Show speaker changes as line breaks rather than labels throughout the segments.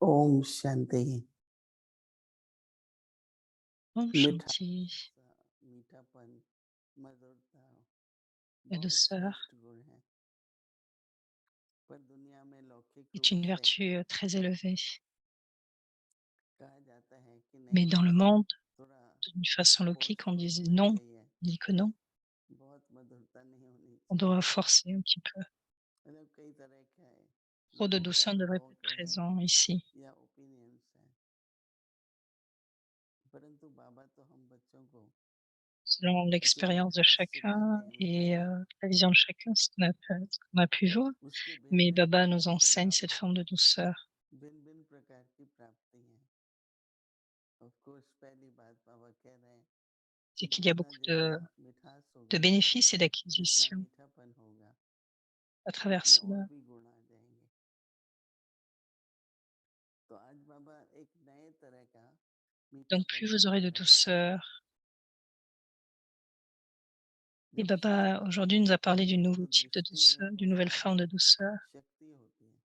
ओम शांति।
Om
मिठा
Shanti,
सा मीठापन, मधुरता
la
बहुत
douceur
श्रेष्ठ गुण है, पर दुनिया में लौकिक
est
रूप
une
से
vertu très élevée.
कहा जाता है कि
Mais
नहीं,
dans le monde,
थोड़ा
d'une façon logique, on
forceful
disait
होना
non,
चाहिए,
on dit que non,
बहुत मधुरता नहीं होनी
on doit
चाहिए।
forcer un petit peu.
मतलब कई तरह के हैं,
Trop de
लोगों के
douceur ne devrait pas
अनुभव
être
कहें
présent ici.
या ओपिनियंस हैं, परंतु बाबा तो हम बच्चों को
Selon
जो
l'expérience de
मिठास
chacun
सिखाते हैं
et
मीठाई,
la vision de chacun, ce qu'on a pu voir.
उसके भिन्न
Mais
भिन्न
Baba nous
प्रकार के
enseigne
लाभ
cette
हैं,
forme de douceur.
भिन्न भिन्न प्रकार की प्राप्ति है। ऑफ कोर्स पहली बात बाबा कह रहे हैं
C'est
कि
qu'il y a
जितना
beaucoup
जितना मिठास
de
होगा,
bénéfices et
जितना
d'acquisitions
मीठापन होगा,
à travers
उतने
cela.
और भी गुण आ जाएंगे। तो आज बाबा एक नए तरह का
Donc
मीठापन
plus vous aurez
बता
de
रहे हैं।
douceur. Et
जब शांत
Baba,
होते
aujourd'hui,
हैं
nous a parlé du
तो
nouveau type de
दृष्टि में
douceur, d'une nouvelle
बहुत
forme de douceur.
शक्ति होती है।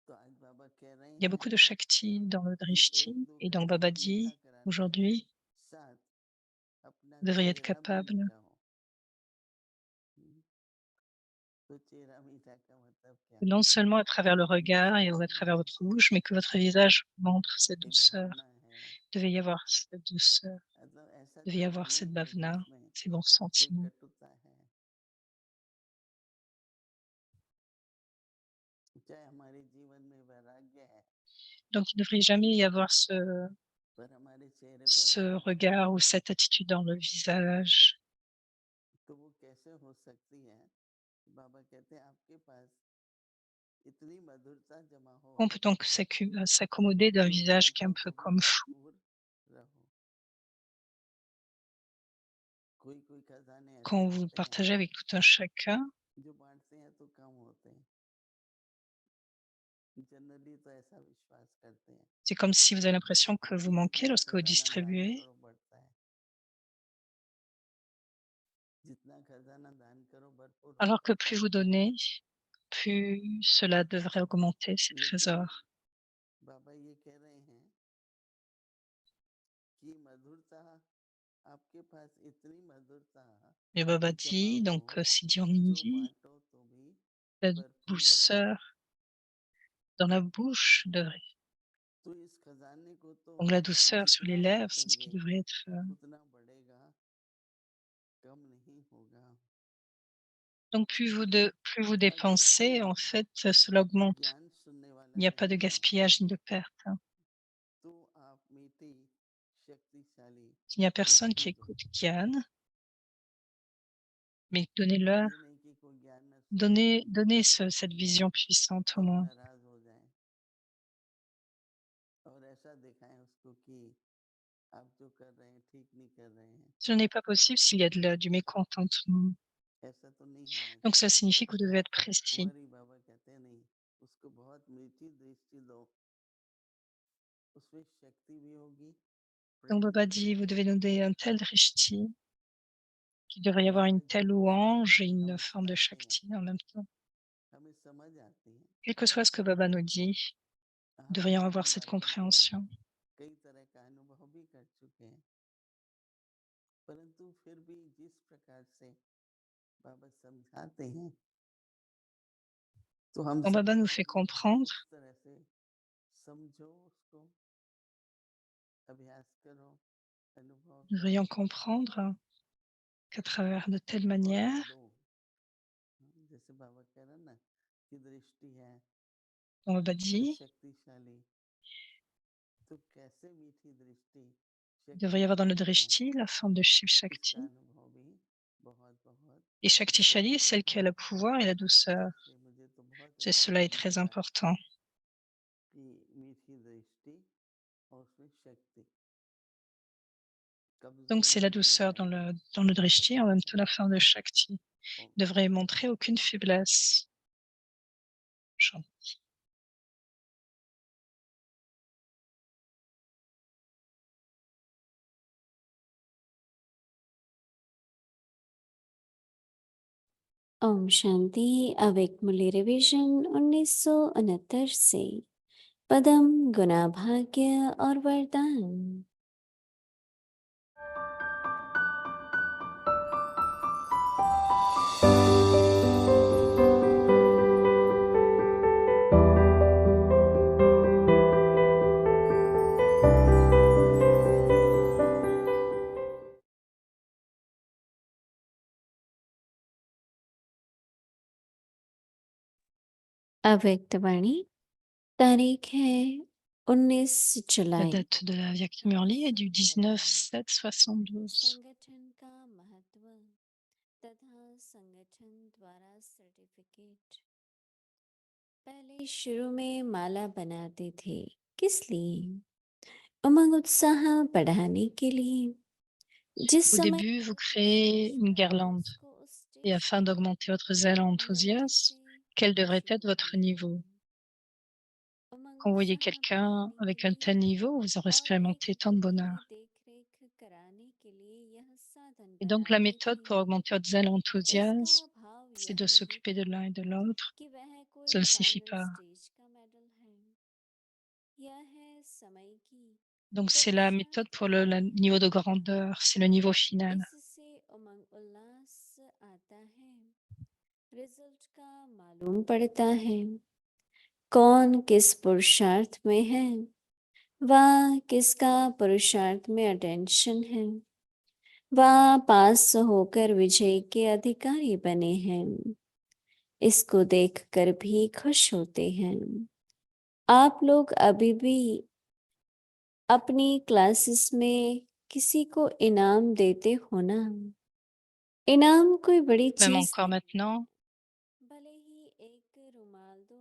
तो आज बाबा कह रहे
Il y a
हैं
beaucoup de Shakti dans le
कि एक
Drishti
दो
et
का
donc
जब
Baba
मीठा
dit
कराते हैं,
aujourd'hui,
साथ अपना
vous devriez être
चेहरा भी
capable
मीठा हो। हम्म, तो चेहरा मीठा का मतलब क्या?
non seulement à travers le regard et à travers
मुस्कुराहट
votre bouche, mais que votre visage montre cette
एक भावना
douceur.
है,
Il devait y avoir cette douceur,
मतलब ऐसा
il devait y
कर्म
avoir cette
नहीं है
bhavana,
जिसमें
ces bons
कोई
sentiments.
कटुता है, चाहे हमारे जीवन में वैराग्य है,
Donc il ne devrait jamais y avoir
पर हमारे चेहरे पर
ce
रोष है,
regard ou cette attitude dans le visage.
तो वो कैसे हो सकती है? बाबा कहते हैं आपके पास इतनी मधुरता जमा हो
On peut donc s'accommoder d'un
जो
visage qui est un
बांटो
peu
तो भी
comme fou.
भरपूर रहो। कोई कोई खजाने ऐसे
Quand vous
होते हैं
partagez avec tout un chacun,
जो बांटते हैं तो कम होते हैं, जनरली तो ऐसा विश्वास करते हैं,
c'est comme si vous avez l'impression que vous manquez
जितना
lorsque vous
खजाना दान
distribuez.
करो बढ़ता है, जितना खजाना दान करो भरपूर
Alors
होता
que
है।
plus vous donnez, plus cela devrait augmenter, ces
लेकिन
trésors.
बाबा ये कह रहे हैं कि मधुरता, आपके पास इतनी मधुरता
Et Baba
जमा
dit,
हो
donc Sidi
जो
dit,
बांटो तो भी
la
भरपूर रहो।
douceur dans la bouche devrait,
तो इस खजाने को तो
donc la douceur sur les
जितना
lèvres, c'est ce qui
बांटेंगे
devrait être.
उतना बढ़ेगा, कम नहीं होगा।
Donc plus vous
अगर
dépensez,
कोई
en fait, cela augmente.
ज्ञान सुनने वाला
Il n'y a pas de
नहीं है
gaspillage ni de perte, hein.
तो आप मीठी शक्तिशाली
Il n'y a personne
दृष्टि
qui
दो।
écoute Kian, mais donnez-leur,
ये नहीं कि कोई ज्ञान न सुने
donnez cette vision puissante au
और
moins.
नाराज हो जाए और ऐसा दिखाएं उसको कि आप जो कर रहे हैं ठीक नहीं कर रहे हैं।
Ce n'est pas possible s'il y a du mécontentement.
ऐसा तो नहीं होना
Donc ça
चाहिए।
signifie que vous devez être précis.
कुंवारी बाबा कहते हैं नहीं, उसको बहुत मीठी दृष्टि दो, उसमें शक्ति भी होगी,
Donc
प्रेम
Baba
भी
dit, vous
होगा,
devez donner un tel drishti qu'il devrait y avoir une
बाबा
telle
जो शब्द
louange et une
हम
forme de
सुनाते हैं
shakti en même temps.
हमें समझ आती है,
Quel que soit ce que Baba nous dit, nous
हम
devrions avoir
उन
cette
बातों को
compréhension.
कई तरह का अनुभव भी कर चुके हैं, परंतु फिर भी जिस प्रकार से बाबा समझाते हैं तो हम
Quand Baba
सबको
nous fait
बोलते हैं
comprendre,
उस तरह से समझो उसको, अभ्यास करो, अनुभव
nous
करो
devrions comprendre qu'à travers de telles
और
manières,
दो। जैसे बाबा कह रहे हैं ना कि दृष्टि है
quand Baba dit,
शक्तिशाली, तो कैसे मीठी दृष्टि
il devrait y avoir dans le
शक्तिशाली है,
drishti la forme de Shiv
इसका
Shakti.
अनुभव भी बहुत बहुत
Et Shakti Shali,
जरूरी
celle qui
है।
a le pouvoir et la douceur.
इसलिए मुझे तो बहुत
C'est
अच्छा
cela est très
लगा
important.
कि मीठी दृष्टि और उसमें शक्ति,
Donc c'est
कमजोरी
la
नहीं
douceur
दिखाएगी,
dans le drishti, en même temps la forme de Shakti.
ओ
Il devrait montrer aucune faiblesse.
Om Shanti. अवेक मुरली रिवीजन 1969 से। पदम गुना भाग्य और वरदान। अव्यक्तवाणी। तारीख है 19
La
जुलाई।
date de la Vierge Murlie est du
प्रसंग है
19/7/72.
संगठन का महत्व तथा संगठन द्वारा सर्टिफिकेट। पहले शुरू में माला बनाते थे, किस लिए? उमंग उत्साह बढ़ाने के लिए। जिस
Au
समय
début, vous
तक
créez une guirlande
विशेषता को उस
et
stage
afin d'augmenter votre zèle et
मिलने
enthousiasme,
से
quel devrait
खुशी
être votre
होती है।
niveau?
उमंग
Quand vous voyez
उत्साह
quelqu'un
बढ़ाने के
avec un
लिए
tel niveau, vous aurez
और एक
expérimenté tant
दो
de
की
bonheur.
देख रेख कराने के लिए यह साधन
Et donc la
बनाते
méthode
थे।
pour augmenter votre zèle et
इसका
enthousiasme,
भाव
c'est
यह
de
नहीं
s'occuper de l'un et de l'autre.
कि वह
Ça
कोई
ne suffit
final
pas.
Stage का मेडल है। यह है समय की
Donc c'est la
पुरुषार्थ
méthode pour
का
le niveau de grandeur, c'est le niveau final.
इससे उमंग उल्लास आता है, रिजल्ट का मालूम पड़ता है। कौन किस पुरुषार्थ में है, वह किसका पुरुषार्थ में अटेंशन है, वह पास होकर विजय के अधिकारी बने हैं। इसको देखकर भी खुश होते हैं। आप लोग अभी भी अपनी क्लासेस में किसी को इनाम देते हो ना? इनाम कोई बड़ी
Même
चीज
encore
नहीं
maintenant,
है। भले ही एक रुमाल दो,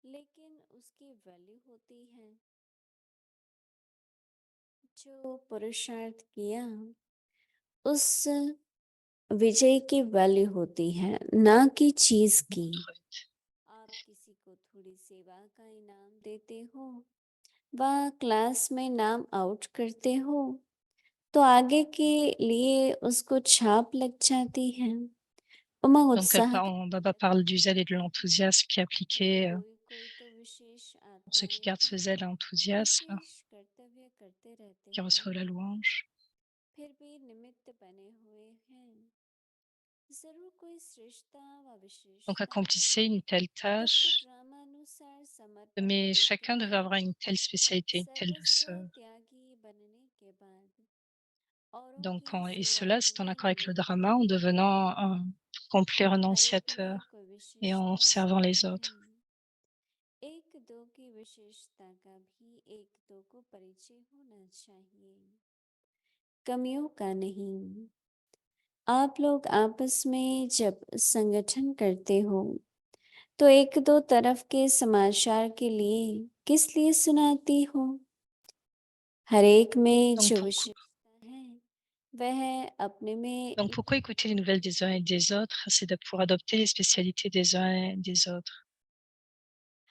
लेकिन उसकी वैल्यू होती है। जो पुरुषार्थ किया उस विजय की वैल्यू होती है, ना कि चीज की।
votre
आप किसी को थोड़ी सेवा का इनाम देते हो, वह क्लास में नाम आउट करते हो, तो आगे के लिए उसको छाप लग जाती है। उमंग
donc elle
उत्साह
par
का
Baba parle du zèle et de l'enthousiasme qui est appliqué,
कोई कोई तो विशेष
pour ceux qui
आत्माएं
gardent ce zèle et enthousiasme,
विशेष कर्तव्य करते रहते
qui
हैं,
reçoivent la louange.
फिर भी निमित्त बने हुए हैं। जरूर कोई श्रेष्ठता व
Donc
विशेषता है,
accomplissez une telle
तब तो
tâche,
ड्रामा अनुसार समर्पण
mais
होने के
chacun devait
बाद,
avoir une telle spécialité, une telle
सर्वस्व
douceur.
त्यागी बनने के बाद, औरों
Donc
की
et
सेवा
cela,
के
c'est en
लिए
accord avec le
निमित्त
drama, en
बने हुए
devenant
हैं।
un complet
हर एक में
renonciateur
कोई
et en
विशेषता
servant
जरूर
les
है।
autres.
एक दो की विशेषता का भी एक दो को परिचय होना चाहिए, कमियों का नहीं। आप लोग आपस में जब संगठन करते हो, तो एक दो तरफ के समाचार के लिए किस लिए सुनाती हो? हर एक में
Donc
जो
pourquoi
विशेषता है, वह अपने में
donc pourquoi
इतनी
écouter les nouvelles des uns et des autres? C'est de pour adopter les spécialités des uns et des autres.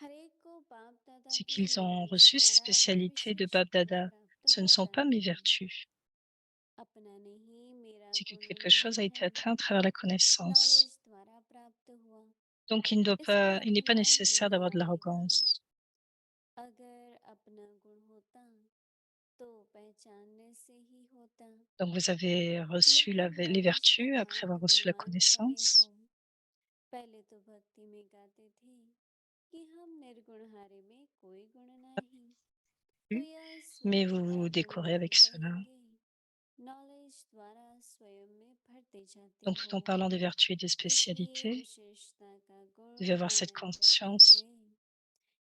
हर एक को बाप दादा
C'est
के
qu'ils ont
knowledge
reçu ces
द्वारा ही
spécialités de
विशेष
Bab
गुण
Dada.
प्राप्त
Ce ne sont
होता
pas mes
है।
vertus.
अपना नहीं, मेरा
C'est que
गुण
quelque
नहीं
chose a été
है,
atteint à travers la connaissance.
नॉलेज द्वारा प्राप्त हुआ।
Donc
इसका
il n'est pas
अभिमान
nécessaire
नहीं
d'avoir de
आएगा।
l'arrogance.
अगर अपना गुण होता तो पहचानने से ही होता,
Donc vous avez reçu
लेकिन
les
मनुष्य
vertus après
आप
avoir reçu la
गुणवान बने हो।
connaissance.
पहले तो भक्ति में गाते थे कि हम निर्गुणहारे में कोई गुण नहीं, तो यह
Mais
स्वयं
vous vous décorez
अगुणवान
avec cela.
कहेंगे। नॉलेज द्वारा स्वयं में भरते जाते
Donc tout
हो,
en parlant des vertus et des
इसलिए
spécialités,
विशेषता का
vous devez
गुण
avoir cette
पूर्ण करते
conscience
हुए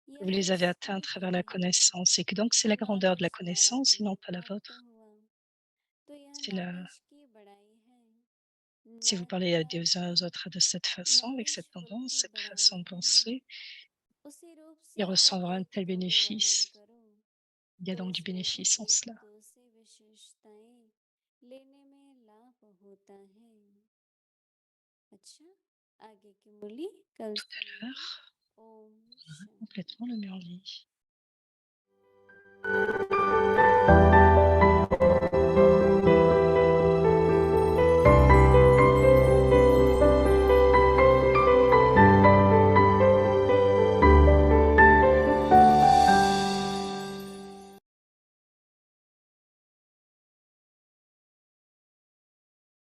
que vous
यह
les avez atteints à
स्थिति
travers la
कही
connaissance et que donc c'est
कि
la grandeur de la
knowledge द्वारा
connaissance et non
हमें
pas la
प्राप्त
vôtre.
हुआ, तो यह
C'est la
नॉलेज की बड़ाई है,
Si
ना
vous
कि
parlez des uns aux
आपकी।
autres de cette façon, avec
knowledge
cette
full
tendance,
की
cette
बड़ाई
façon de
है,
penser,
उसी रूप
il
से अगर
ressentira un
एक
tel
दो को वर्णन
bénéfice.
करो,
Il y a
तो
donc du
उसमें भी
bénéfice en
एक
cela.
दो से विशेषताएं लेने में लाभ होता है। अच्छा, आगे की मूली कल
Tout à
सुनेंगे।
l'heure,
Om Shanti.
complètement le mur lit.